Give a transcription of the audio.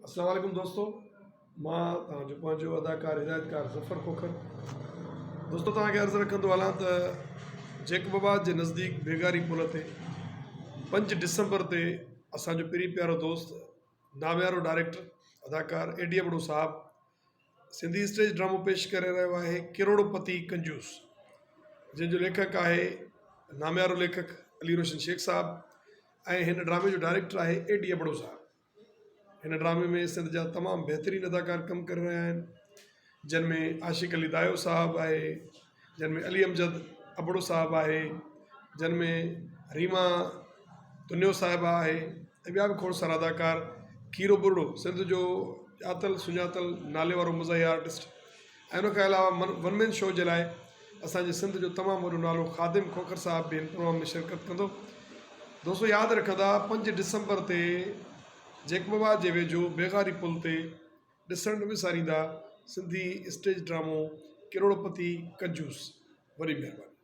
अस्सलाम वालेकुम दोस्तों, मां तव्हांजो पंहिंजो अदाकार हिदायतकार ज़फ़र खोखर। दोस्तों तव्हांखे अर्ज़ु रखंदो हलां त जेकबाबाद जे नज़दीक बेगारी पुल ते 5 डिसंबर ते असांजो पिरी प्यारो दोस्त नाम्यारो डायरेक्टर अदाकार एडी अबड़ो साहब सिंधी स्टेज ड्रामो पेश करे रहियो आहे करोड़पति कंजूस, जंहिंजो लेखक आहे नाम्यारो लेखक अली रोशन शेख साहब ऐं हिन ड्रामे जो डायरेक्टर आहे एडी अबड़ो साहब। हिन ड्रामे में सिंध जा तमामु बहितरीनु अदाकार कमु करे रहिया आहिनि, जिन में आशिक़ अली दायो साहब आहे, जिन में अली अमजद अबड़ो साहब आहे, जिन में रीमा तुन्यो साहिबा आहे ऐं ॿिया बि खोड़ सारा अदाकार। कीरो बुरड़ो सिंध जो ॼातल सुञातल नाले वारो मज़ाही आर्टिस्ट ऐं उनखां अलावा वन मैन शो जे लाइ असांजे सिंध जो तमामु वॾो नालो ख़ादिम खोखर साहब बि हिन प्रोग्राम में शिरकत कंदो। दोस्तों यादि रखंदा 5 डिसंबर ते जेकबाबाद जे वेझो बेगारी पुल ते ॾिसण न विसारींदा सिंधी स्टेज ड्रामो करोड़पति कंजूस। वॾी महिरबानी।